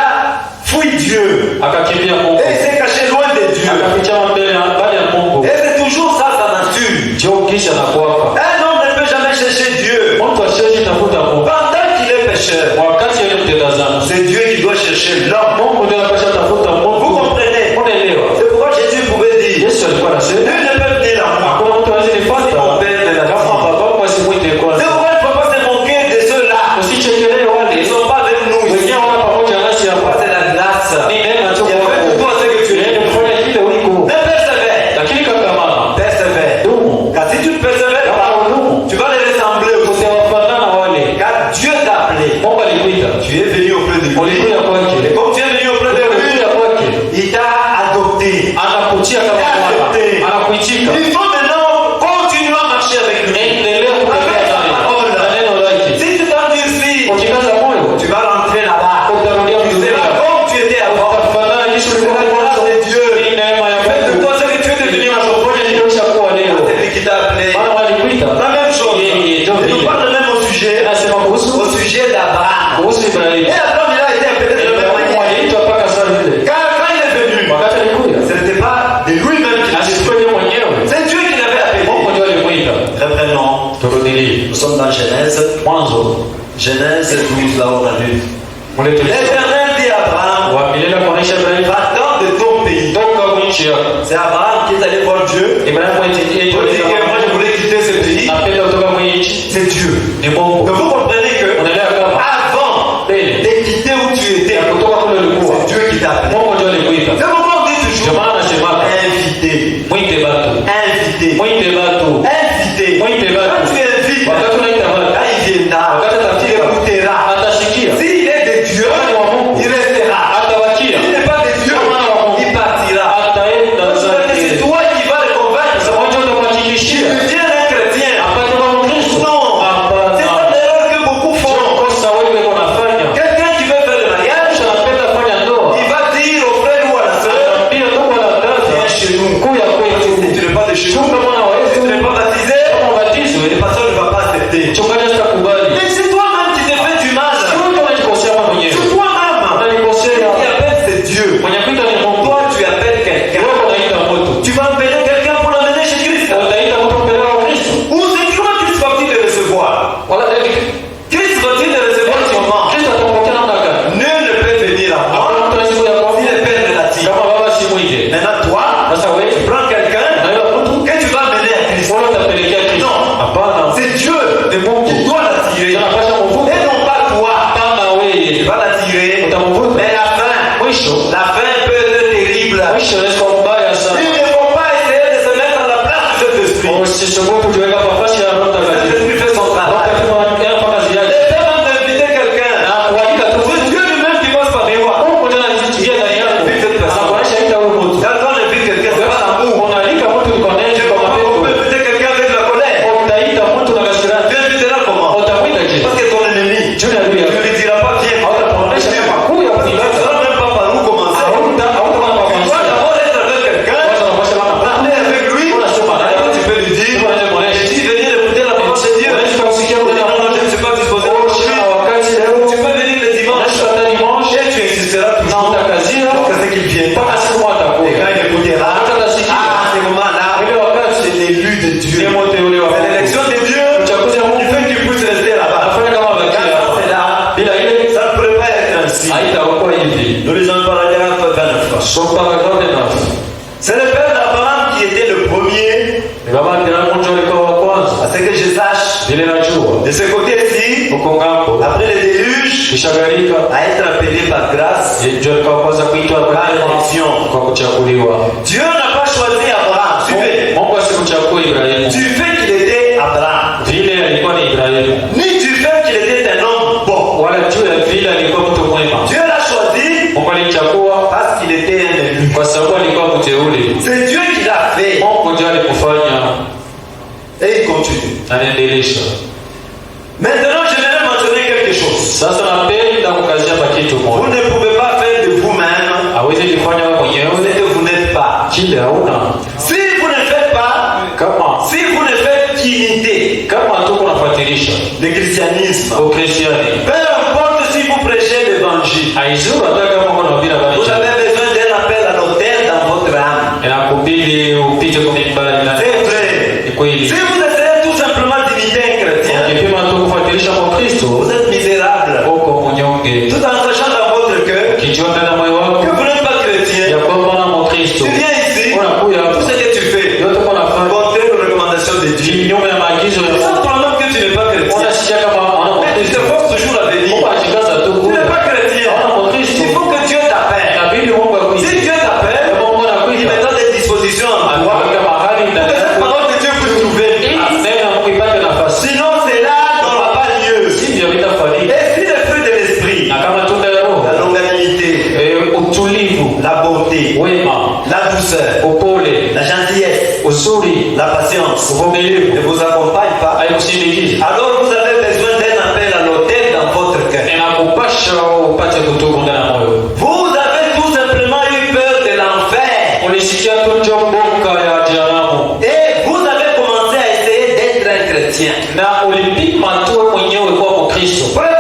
fui Dieu. akakimbia Mungu, Et il s'est caché loin de Dieu. akafichama mbele ya Mungu. Et c'est toujours ça sa nature. Ndio kisha na kuapa Un homme ne peut jamais chercher Dieu mtu asiyeji tafuta Mungu pendant qu'il est pécheur. wakati yeye mtendazana. C'est Dieu qui doit chercher l'homme. Mungu ndio anapasha tafuta Vous Mungu. comprenez? Unaelewa? C'est pourquoi Jésus pouvait dire, Yesu alikuwa anasema, nul ne peut venir à moi. hakuna mtu Si mon anayenifuata Père ne kama l'attire. babangu asimwite C'est kwanza. pourquoi il ne faut pas se moquer de ceux-là. Usichekelee Ils wale ne sont pas avec nous ici. wenyewe wana pamoja nasi Pourquoi hapa. c'est la grâce. Ni neema tu Il y a fait kwako. pour toi ce que tu Yeye es. kufanya kile uliko. Mais persévère. Ibrahimu. Et Abraham, il a été appelé de la même manière. Aliitwa mpaka saa vile. Quand il est venu, Wakati alikuja, ce n'était pas de lui-même qui l'a asikuwa yeye mwenyewe. c'est Dieu qui l'avait appelé. Mungu ndiye alimuita. Reprenons. Turudilie. Nous sommes dans Genèse. Mwanzo. Genèse 12, là on a lu. Mule tulisoma. L'Éternel dit à Abraham, Wa milele kuonesha Ibrahimu. va-t'en de ton pays. Toka nchi yako. C'est Abraham qui est allé voir Dieu. Ibrahimu Il dit que moi je voulais quitter ce pays. napenda kutoka mwenye nchi. C'est Dieu. Ni Mungu. Donc vous comprenez que Unaelewa kama avant mbele de quitter où tu étais, ya kutoka kule ulikuwa. c'est Dieu qui t'a appelé. Mungu ndiye alikuita. C'est pourquoi on dit Ndio toujours maana nasema invité. mwite watu. Invité. Mwite watu. Invité. Mwite watu. Quand tu invites, Wakati unaita watu. quand il viendra, Wakati il atafika. écoutera. Atasikia. S'il est de Dieu, il restera. Atawakia. S'il n'est pas de Dieu, il partira. Ataenda Donc, zake. c'est toi qui vas le convaincre. Sasa mmoja Tu utamhakikishia. deviens un chrétien. Hapana kama Mkristo. Non. C'est Hapana. pas l'erreur que beaucoup font. Kosa wengi wanafanya. Quelqu'un qui veut faire le mariage, Kisha anapenda kufanya ndoa. il va dire au frère ou à la sœur, Anaambia ndugu na dada, viens chez nous. kuya Si kwetu. tu n'es pas de chez nous, Chunga mwana wa si tu n'es Yesu. pas baptisé, Kama ubatizwe, le pasteur ne va pas accepter. mchungaji hatakubali. Mais c'est toi-même qui t'es fait du mal. Sio mtu anajikosea wewe mwenyewe. C'est toi-même. Unajikosea. Qui appelle, c'est Dieu. Mwenye kuita ni Mungu. Toi, tu appelles quelqu'un. Wewe unaita mtu. Tu vas appeler quelqu'un pour l'amener chez Christ. Unaita mtu mbele wa Kristo. Ou c'est comment Christ va-t-il le recevoir? Wala Christ va-t-il le recevoir comment? Kristo atampokea namna gani? Nul ne peut venir à moi Hakuna mtu anaweza kuja si kwako le Père ne l'attire. kama baba si mwite. Maintenant, toi, Sasa wewe tu prends quelqu'un na yule mtu que tu vas amener à Christ. wala utapelekea Kristo. Non. Hapana. C'est Dieu Ni Mungu. qui doit l'attirer. Anapasha mvuto. Et non pas toi. Hapana Tu wewe. vas l'attirer. Utamvuta. Mais la fin Mwisho. peut être terrible. Mwisho unaweza kuwa mbaya Il sana. ne faut pas essayer de se mettre à la place du Saint-Esprit. Usisubutu kujiweka nafasi ya Roho Le Mtakatifu. Saint-Esprit fait son Roho travail. Mtakatifu anafanya kazi yake. Et même d'inviter quelqu'un. Na kualika tu. C'est Dieu lui-même qui passe par toi. Mungu ndiye anajitia ndani yako. Anakuonyesha ita huyo mtu. Quand on invite quelqu'un, c'est pas l'amour. Unaalika mtu ni connect kwa On mapenzi. peut inviter quelqu'un avec la colère. Utaita mtu na kasirani. Tu inviteras comment? Utamwita je? Parce que ton ennemi, Juu ya tu adui ne yako. lui diras pas viens. Hautamuonesha kama kuu ya Tu ne kunileta. sauras même pas par où commencer. Hautakuwa na Tu dois mafansi. d'abord être avec quelqu'un, Kwanza unapaswa kuwa na parler avec lui. Après, tu peux lui dire, si venir écouter la parole de Dieu, non, je ne suis pas disposé aujourd'hui. Tu peux venir le dimanche et tu insisteras toujours jusqu'à ce qu'il vienne. Et quand il écoutera, à ce moment-là, c'est l'élu de Dieu. C'est l'élection de Dieu qui fait qu'il puisse rester là-bas. Quand c'est là, ça ne pourrait pas être ainsi. Nous lisons le paragraphe 29. C'est le père d'Abraham qui était le premier, à ce que je sache, de ce côté-ci, après le déluge, à être appelé par grâce, par élection. Dieu n'a pas choisi Abraham. Suivez. Du fait qu'il était Abraham, ni du fait qu'il était un homme bon. Dieu l'a choisi parce qu'il était un élu. C'est Dieu qui l'a fait. Et il continue. Maintenant, j'aimerais mentionner quelque chose. Sasa napenda kukazia kitu Vous moja. ne pouvez pas faire de vous-même Hawezi kufanya wewe ce mwenyewe que vous n'êtes pas. kile hauna. Si vous ne faites pas, Kama si vous ne faites qu'imiter kama tu unafuatilisha le christianisme, Ukristiani, peu importe si vous prêchez l'évangile, haizuru hata kama kuna wabila vous bali avez besoin d'un appel à l'autel dans votre âme. inakubidi upite kwa mimbari na C'est vrai. ni kweli. Si vous essayez tout simplement d'imiter un chrétien, Ukipima tu kufuatilisha kwa Kristo, vous êtes misérable. uko mnyonge. Tout en sachant dans votre cœur Kijua ndani ya moyo wako que vous n'êtes pas chrétien. ya kwamba na Mkristo. Tu viens ici, Unakuya tout ce que tu fais, yote kwa nafanya contraire aux recommandations de Dieu. kinyume ya maagizo ya Sans toi-même que tu n'es pas chrétien. unasikia kama ana Mais tu Mkristo. t'efforces toujours à venir. Mungu ajikaza tu Tu kule. n'es pas chrétien. Ana Mkristo. Il faut que Dieu t'appelle. Inabidi Mungu akuite. Si Dieu t'appelle, Mungu il anakuita. mettra des dispositions en toi. Anaweka mahali Pour ndani que cette yako. parole de Dieu puisse trouver une place. Neno la Mungu ipate nafasi. Sinon, cela n'aura pas lieu. Sivyo vitafanyika. Et si le fruit de l'esprit, Na kama tunda ya Roho, la longanimité, utulivu, la bonté, wema, la douceur, upole, la gentillesse, uzuri, la patience ne uvumilivu vous accompagne pas, haikusindikiza. alors vous avez besoin d'un appel à l'autel dans votre cœur. Inakupasha upate kutubu ndani ya moyo. Vous avez tout simplement eu peur de l'enfer. Ulisikia tu mboka ya jehanamu Et vous avez commencé à essayer d'être un chrétien. na ulipima tu wewe mwenyewe kuwa Mkristo. Pour être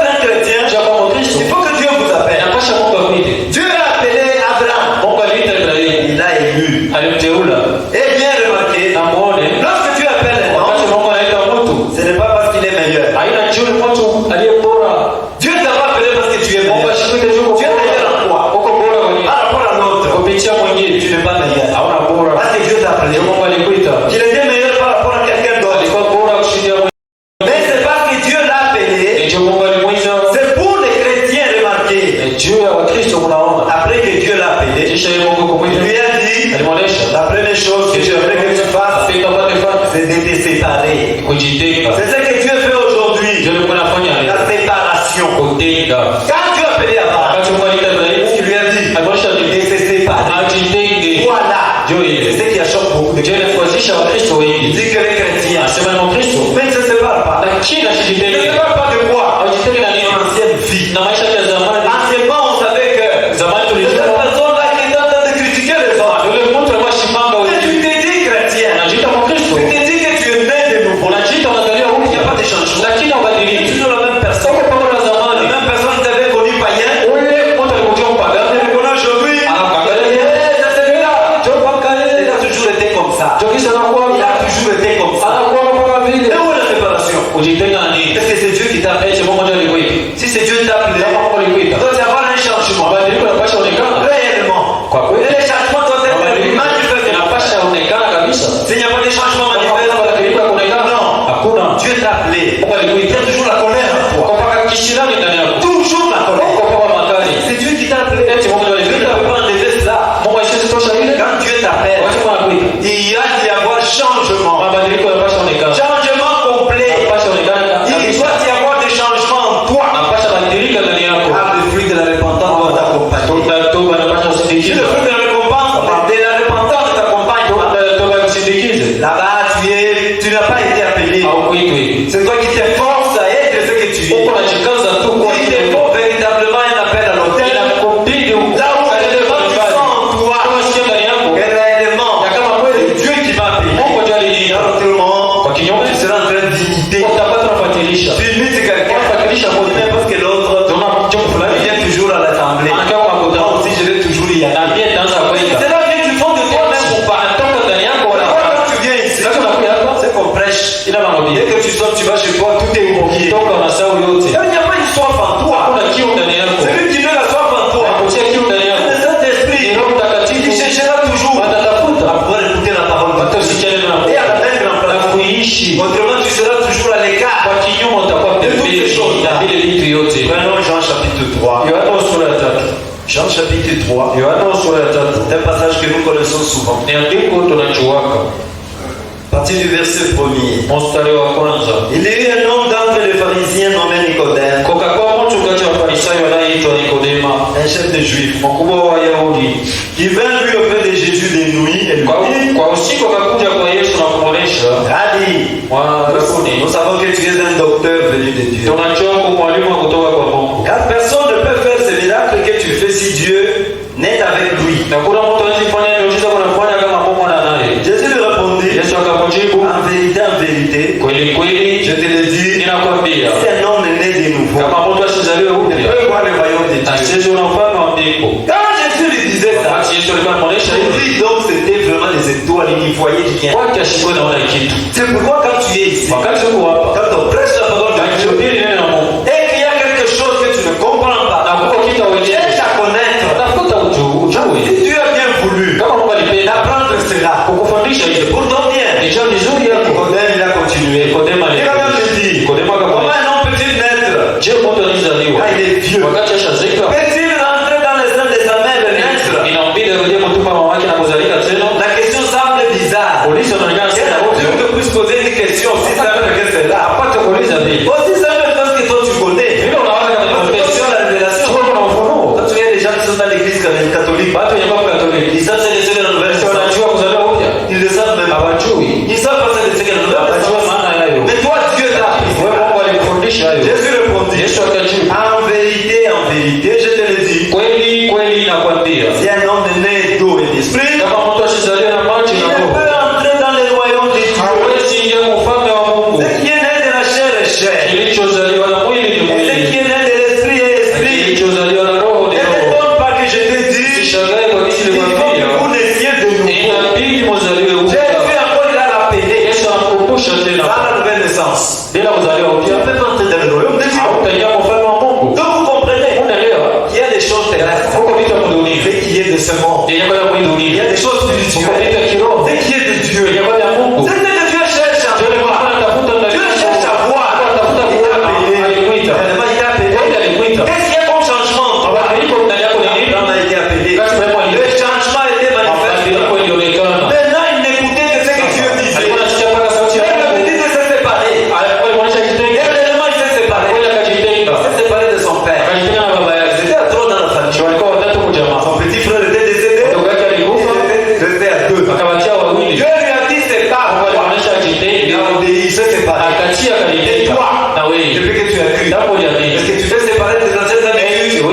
ujitenga. Quand Dieu a appelé Abraham, Wakati Mungu aliita Ibrahimu, il lui a dit, alimwonyesha ni ne se sépare. ajitenge. Voilà. Ndio ile. C'est ce qui achoppe beaucoup de Ndio chrétiens. inafuatisha Wakristo Il wengi. dit que les chrétiens, Anasema ni Wakristo mais ils ne se séparent pas. lakini Ils ne se asijitenge. séparent pas de quoi? Ajitenge na nini? Son ancienne vie. Na maisha ya zamani. Anciennement, on savait que Zamani cette tulijua personne-là qui est en train de critiquer les autres. yule mtu alikuwa shimanga Mais wewe. tu te dis chrétien. Anajiita Mkristo. Tu te dis que tu es né de nouveau. Unajiita unazaliwa Il n'y a upya. pas de changement. Lakini Tu es ubadiliki. toujours la même personne. Soko pamoja na La zamani. même personne qui t'avait connu païen. Ule mtu alikuwa mpagani. Tu le connais aujourd'hui. Anakuangalia. C'est celui-là. Il a toujours été comme ça. Jokisha anakuwa Il a toujours été comme ça. anakuwa kama vile. Et où est la séparation? Ujitenga na nini? Est-ce que c'est Dieu qui t'a appelé? Eti Mungu ndiye alikuita. Si c'est Dieu qui t'a appelé, Kama Mungu alikuita. il doit y avoir un changement. Mabadiliko yanapaswa onekana. Réellement. Kwa Et kweli. les changements doivent être Mabadiliko manifestés. yanapaswa onekana kabisa. S'il n'y a pas de changement Kama manifeste, mabadiliko yaonekana. non. Hakuna. Dieu t'a appelé. Mungu Il y alikuita. a toujours la colère en toi. Kwa mpaka kishindani ndani yako. Toujours la colère. Kwa mpaka makali. C'est Dieu qui t'a appelé. Eti Mungu ndiye Dieu ne alikuita. peut pas enlever cela. Mungu ashisitosha ile. Quand Dieu t'appelle, Wakati Mungu anakuita. il y a d'y avoir changement. Mabadiliko yanapaswa onekana. Changement complet. Yanapaswa onekana Il kabisa. doit y avoir des changements en toi. Yanapaswa badilika ndani yako. Ah, le fruit de la repentance doit t'accompagner. Toba yanapaswa Si le kusindikiza. fruit de la repentance t'accompagne pas, Toba kusindikiza. là-bas tu n'as pas été appelé. Haukuitwi. C'est toi qui t'efforces à être ce que tu es. Uko unajikaza tu kwa Il te faut véritablement un appel à l'autel. inakubidi Là où réellement tu sens en toi kama sio ndani yako. que réellement Na kama c'est kweli Dieu qui m'a appelé. Mungu ndiye aliniita. Alors autrement, Kwa kinyume tu seras en train d'imiter. utapata unafatilisha. Tu imites quelqu'un. Unafatilisha moja. Mais parce que l'autre Tuna mchoko fulani. vient toujours à l'assemblée. Anakaa kwa Moi mkutano. aussi je vais toujours y Na aller. pia itaanza kwenda. Cela vient du fond de toi-même ou pas. Anatoka ndani yako wala Pourquoi quand tu viens ici, Sasa unakuja hapa. c'est qu'on prêche. Ila mambo Dès que tu sors, tu vas chez toi, tout est oublié. Toka unasahau yote. Il n'y a pas une soif en toi. Hakuna kiu ndani yako. Celui qui met la soif en toi, Unakutia kiu ndani c'est yako. le Saint-Esprit. Ni Roho Mtakatifu. Il cherchera toujours Watatafuta. à pouvoir écouter la parole de Hata Dieu. usikiane na Et à la mettre en na place. kuishi. Autrement, tu seras toujours à l'écart. Kwa kinyume utakuwa pembeni na vile vitu yote. Prenons Jean chapitre 3. Yohana sura ya 3. Jean chapitre 3. Yohana sura ya 3. C'est un passage que nous connaissons souvent. Ni andiko tunajuaka. À partir du verset 1er. Mstari wa kwanza. Il y a eu un homme d'entre les pharisiens nommé Nicodème, Kukakuwa mtu kati ya Wafarisayo anayeitwa Nikodema, un chef de juifs, mkubwa wa Wayahudi. qui vint lui auprès de Jésus de nuit et lui dit, Kwa usiku akakuja kwa Yesu na kumwonyesha, Rabbi, Rabuni, nous savons que tu es un docteur venu de Dieu. tunajua kwa mwalimu wa kutoka kwa Mungu. Car personne ne peut faire ce miracle que tu fais si Dieu n'est avec lui. Na kuna mtu hawezi fanya miujiza kunafanya kama Mungu ana naye. Jésus lui répondit, Yesu akamjibu, en vérité, kweli kweli je te le dis, ninakwambia, si un homme est né de nouveau, kama mtu asizaliwe il upya peut voir le royaume de Dieu. asiwezi ona ufalme wa mbingu. Quand Jésus lui disait ça, Wakati Yesu alikuwa anamuonyesha pour hivi, lui donc c'était vraiment des étoiles, il n'y voyait rien. kwake asikuwe naona kitu. C'est pourquoi quand tu es ici, Wakati uko hapa quand on prêche la parole de Dieu, akihubiri neno la Mungu et qu'il y a quelque chose que tu ne comprends na pas, kuko kitu hauelewi, cherche à connaître. tafuta ujue. Si Dieu a bien voulu Kama Mungu alipenda d'apprendre cela, kukufundisha c'est hivyo, pour ton bien. ni jambo nzuri yako. Nicodème, il a continué. Nikodema Il a même alifundisha. dit, Nikodema comment akamwambia, un homme peut-il naître je mtu alizaliwa quand il est vieux? wakati ashazika, Peut-il rentrer dans le sein de sa mère et naître? inambidi arudie mtupa mama wake na kuzalika tena? La question semble bizarre. Polisi wanaonekana Quel sana adulte ovyo. puisse poser une question aussi simple que celle-là? Apate kuuliza vile. Aussi simple que ce que toi tu connais. Vile unawaza kama Parce que toi, tu as la révélation. Sio kuna ufunuo. Quand tu as des gens qui sont dans l'église catholique, Watu wenye baba Katoliki. ils savent ce que c'est que la nouvelle Sio naissance. wanajua kuzaliwa upya. Ils le savent même pas. Hawajui. Ils savent pas ce que c'est que la nouvelle Hawajua naissance. maana yayo. Mais toi, Dieu t'a appris Wewe cela. Mungu alikufundisha hayo. Jésus répondit, Yesu akajibu, en vérité, je te le dis, kweli kweli nakwambia, si un homme est né d'eau et d'esprit, kama mtu asizaliwe na maji il na ne roho, peut entrer dans le royaume de Dieu. hawezi ingia mu ufalme wa Mungu. Ce qui est né de la chair est chair. Kilichozaliwa na mwili ni Et ce mwili, qui est né de l'esprit est esprit. kilichozaliwa na roho ni Ne roho. t'étonne pas que je te dise, Sishangae kwa kisi il faut que likwambia, vous naissiez de nouveau. inabidi muzaliwe upya. Jésus encore il a rappelé, Yesu anakukumbusha dans tena, la nouvelle naissance, bila kuzaliwa tu upya ne peux pas entrer dans le royaume de Dieu. hautaingia mu ufalme wa Mungu. Donc vous comprenez, Unaelewa? il y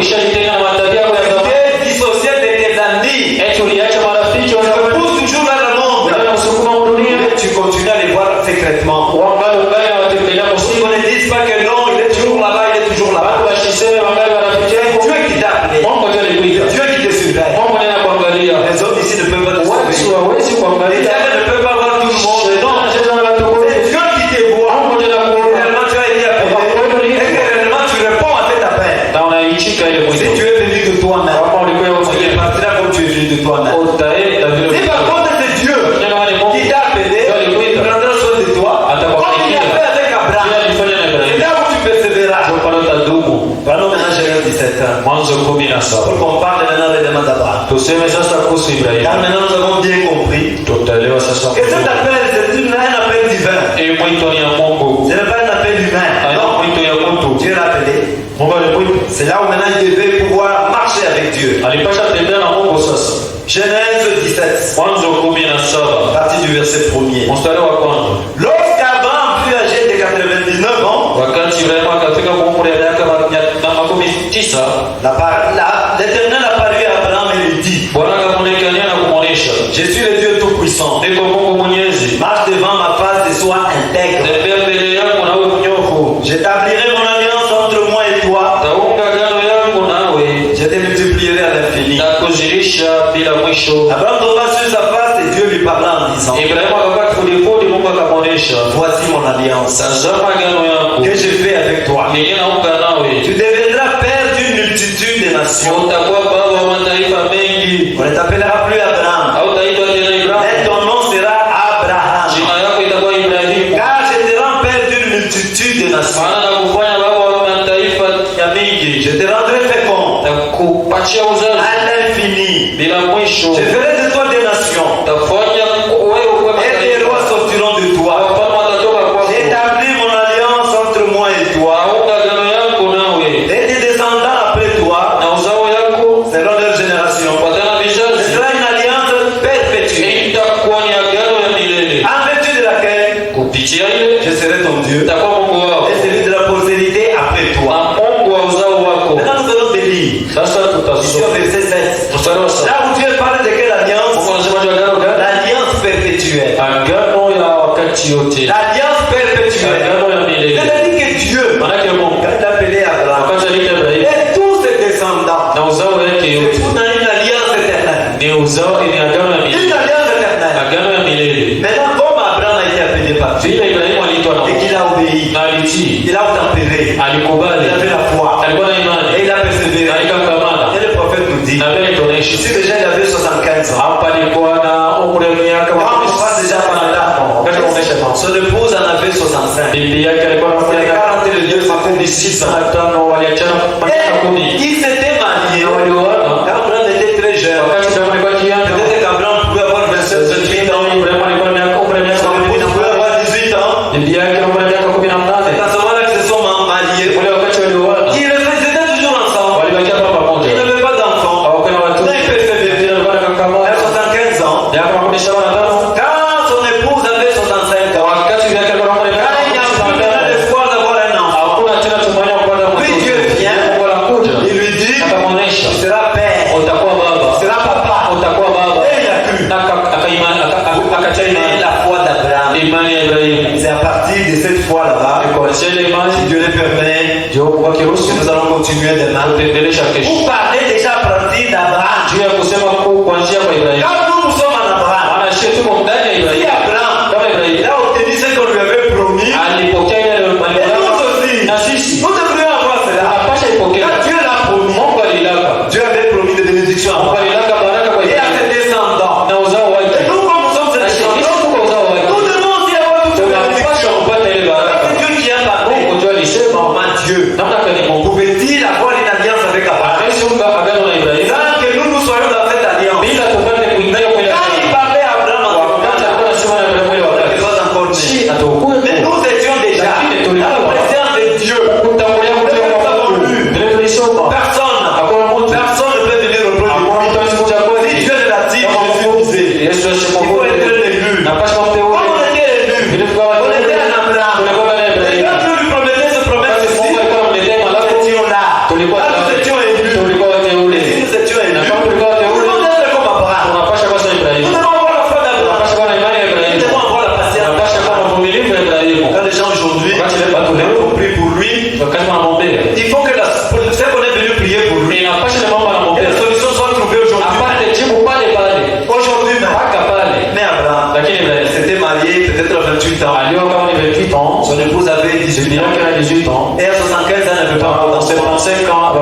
ulishajitenga na matabia yako ya Tu zamani. t'es dissocié de tes amis. Eti uliacha marafiki Tu wa te zamani. pousses toujours vers le monde. Unaenda kusukuma dunia. Mais tu continues à les voir secrètement. Wangali ungali watembelea Qu'on usiku. ne dise pas que non, il est toujours là-bas, il est toujours là-bas. Watu washiseme wangali marafiki C'est yako. Dieu qui t'a appelé. Mungu ndiye alikuita. Dieu qui te surveille. Mungu ndiye anakuangalia. Les autres ici ne peuvent pas te Watu surveiller. hawezi Les kuangalia. diables ne peuvent pas voir tout le monde. Shetani Non, anacheza na watu wote. c'est Dieu qui te voit. Mungu ndiye anakuona. Réellement, tu as été appelé. Et que réellement, tu réponds à cet appel. Na unaichika ile Si mwito. tu es venu de toi-même, Kama ulikuwa wewe tu mwenyewe. partiras comme tu es venu de toi-même. Utaenda vile Si par contre c'est Dieu kama ni Mungu qui t'a appelé, il prendra soin de toi. Comme il a fait avec Abraham. alifanya na C'est Ibrahimu. là où tu persévéras. Pale utadumu. Pardon, maintenant Genèse 17 ans. Mwanzo 17. Pour qu'on parle maintenant des demandes d'Abraham. Tuseme sasa kuhusu Car Ibrahimu. maintenant nous avons bien compris Tutaelewa sasa. que cet appel, c'est un appel divin. Mwito ni ya Mungu. Ce n'est pas un appel humain. Haina Non, mwito ya mtu. Dieu l'a appelé. Mungu alimwita. C'est là où maintenant il devait pouvoir marcher avec Dieu. Alipasha tembea na Mungu sasa. Genèse 17, Mwanzo 17. à partir du verset 1er. Mstari wa kwanza. Lorsqu'Abraham fut âgé de 99 ans, Wakati Ibrahimu akafika umri wa miaka 9, l'Éternel apparut à Abraham et lui dit, Bwana akamwonekania na kumwonyesha, je suis le Dieu Tout-Puissant. niko Mungu Mwenyezi, Marche devant ma face et sois intègre. tembea mbele yangu nawe mnyofu, J'établirai mon alliance entre moi et toi. taunga agano yangu nawe Je te multiplierai à l'infini. na kuzilisha bila mwisho. Abraham tomba sur sa face et Dieu lui parla en disant, Ibrahimu akakaa kifudifudi, Mungu akamwonyesha, voici mon alliance tazama agano yangu que je fais avec toi. yenye naunga nawe, Tu deviendras père d'une multitude de nations. utakuwa baba wa mataifa mengi, On ne t'appellera plus Abraham, hautaitwa tena mais Ibrahimu, ton nom sera Abraham. jina yako itakuwa Ibrahimu, Car je te rends père d'une multitude de nations. maana nakufanya baba wa mataifa ya mingi, Je te rendrai fécond takupatia à uzazi l'infini. bila mwisho, Je ferai de toi des nations. tafanya wewe uwe Et les mataifa, rois sortiront de toi. wafalme watatoka kwako, J'établis mon alliance entre moi et toi. waunga agano yangu nawe Et tes descendants après toi na uzao yako selon leur génération. watana Ce vizazi, sera une alliance perpétuelle. itakuwa ni agano ya milele, En vertu de laquelle kupitia ile je serai ton Dieu. itakuwa Mungu wao Et celui de la postérité après toi. na Mungu wa uzao wako. Maintenant nous allons te lire. Sasa Ici au tutasoma verset 7. mstari wa Là saba. où Dieu parle de quelle alliance? Mungu anasema juu ya agano gani? L'alliance perpétuelle. Agano ya wakati yote, L'alliance perpétuelle. agano ya milele. C'est-à-dire que Dieu, Manake Mungu quand il a appelé Abraham, wakati aliita Ibrahimu et tous ses descendants, na uzao yake c'est yote tout dans une alliance éternelle. ni uzao, ni agano ya Une milele, alliance éternelle. agano ya milele. Maintenant, comme Abraham a été appelé par Dieu Vile Ibrahimu aliitwa na et Mungu qu'il a obéi, na alitii, il a obtempéré, alikubali, il avait la foi alikuwa na et imani il a persévéré. na ikakamana. Et le prophète nous dit, Na vile tunaishi ici déjà il avait 75 ans. hapa, alikuwa na umri wa miaka Quand on passe déjà par là, wakati anaonyesha son épouse en avait 65. bibi yake alikuwa na C'est les 40 et le Dieu makumi sita na tano, waliachana miaka Et 10 ils s'étaient mariés. na walioana Abraham était très jeune. wakati Ibrahimu alikuwa kijana. Peut-être qu'Abraham pouvait avoir 27, 28 ans. Ibrahimu alikuwa na miaka umri wa miaka Son épouse pouvait 18, avoir 18 ans. bibi yake umri wa miaka 18. Dans ce moment-là, ils se sont mariés. Ule wakati walioana Ils étaient toujours ensemble. walibakia hapa Ils pamoja, n'avaient pas d'enfants. hawakuwa na watoto. Là, ils persévéraient. Vile walikuwa na kaka À moja, 75 ans, miaka 15. quand son épouse avait 65 ans, Wakati bibi yake alikuwa na umri wa quand il n'y a plus miaka maintenant 15, l'espoir d'avoir un enfant, hakuna tena tumaini la kupata Puis mtoto. Dieu vient. Mungu anakuja il lui dit, akamwonyesha, tu seras père, utakuwa tu baba, seras papa. utakuwa baba. Et il a cru. Na akatia C'est imani, la foi d'Abraham. imani ya Ibrahimu. C'est à partir de cette foi-là, Kuanzia ile si imani Dieu le permet, ndio kwa kiruhusu que nous allons continuer demain. tuendelesha kesho. Vous parlez déjà à partir d'Abraham. Juu ya kusema kuanzia kwa Ibrahimu. Quand nous sommes en Abraham, Maana sisi tuko ndani ya si Ibrahimu. Abraham, Kama Ibrahimu il a obtenu ce qu'on lui avait promis, alipokea ile et maneno nous aussi, na sisi nous devrions avoir cela. tunapasha ipokea. Quand Dieu l'a promis, Mungu alilaka. Dieu avait promis des bénédictions à Mungu Abraham alilaka baraka kwa et à Ibrahimu ses descendants. na uzao Et wake. nous, comme nous sommes ses Na sisi descendants, tuko uzao wake. nous devons aussi avoir toutes ces Tunapasha bénédictions. kupata ile baraka. C'est Dieu qui a parlé. Mungu ndio alisema, Comment Dieu namna gani Mungu pouvait-il avoir une alliance avec Abraham amesunga agano na Ibrahimu sans que nous soyons dans cette alliance? bila tupate kuingia kwenye Quand il agano. parlait à Abraham en ce Wakati moment-là, alikuwa anasema na Ibrahimu ile il wakati n'était pas encore né. si atakuwa Mais nous étions déjà dans la présence de Dieu. kutangulia kutoka kwa Mungu. Vile tulisoma Personne, hakuna mtu personne ne peut venir reprocher. hakuna mtu asikuja Si kweli. Dieu l'a dit, je suis osé. Yesu Il faut être asipokuwa élu. na pasha Comme mteule. on était élu, Vile tukawa on était en Abraham. tulikuwa na Et Ibrahimu. quand Dieu lui promettait ce Wakati promesse Mungu ici, alikuwa amletea nous malaika, étions là. Dans 75 ans,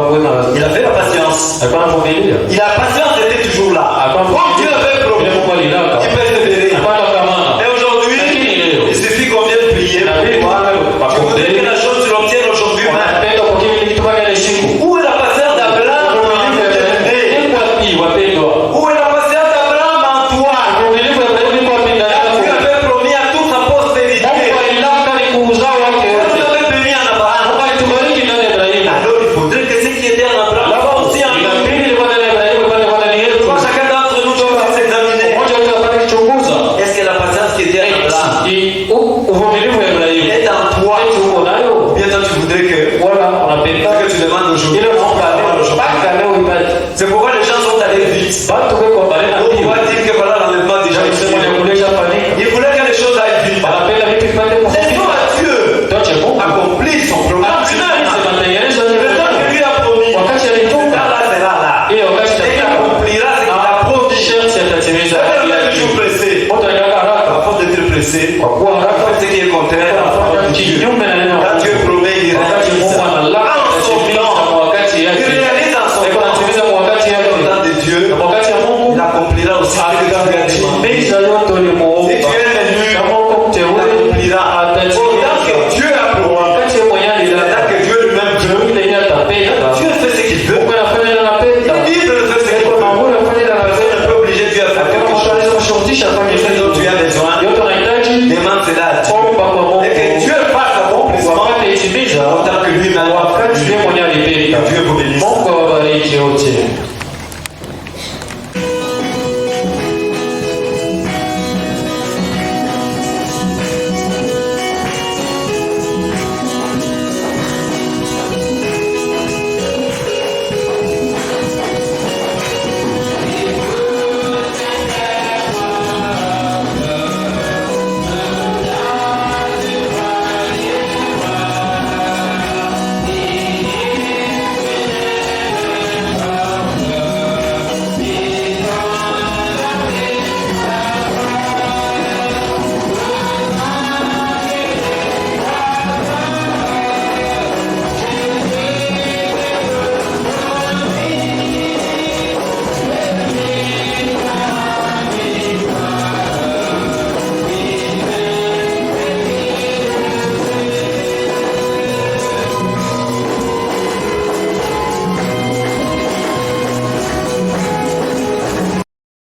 Il a fait la patience. alikuwa anavumilia. La patience était toujours là. Comme Dieu avait promis, Mungu alilaka. il persévérait. Alikuwa anakamana. Et aujourd'hui, il suffit qu'on vienne prier pour toi. Tu voudrais que la chose tu l'obtiennes aujourd'hui même. Wanapenda kwa kile kitu kama ile siku. Où est la patience d'Abraham en toi? Où est la patience d'Abraham en toi? Dieu avait promis à toute sa postérité. Dieu avait béni en Abraham. Alors il faudrait que ce qui était en Abraham soit aussi en nous. Chacun d'entre nous doit s'examiner. Est-ce que la patience qui était en Abraham est en toi? Ou bien toi tu voudrais que ce que tu demandes aujourd'hui? C'est pourquoi les gens sont allés vite. On va dire que voilà l'enlèvement déjà ici. Il voulait que les choses aillent vite. Laissons à Dieu accomplir son programme. Le temps que lui a promis, ce temps-là sera là. Et il accomplira ce qu'il a promis. On est toujours pressé. À force d'être pressé, on fait ce qui est contraire à la parole de Dieu. Quand Dieu promet, il réalise. En son temps, il réalise en son temps. Au temps de Dieu, il accomplira aussi ce que Dieu a demandé. Si tu es élu, il accomplira. Autant que Dieu a promis, autant que Dieu lui-même veut. Dieu fait ce qu'il veut. Il dit de le faire ce qu'il veut. Personne ne peut obliger Dieu à faire quelque chose. Ce dont tu as besoin, demande cela à Dieu. Et que Dieu fasse l'accomplissement autant que lui-même. Que Dieu vous bénisse.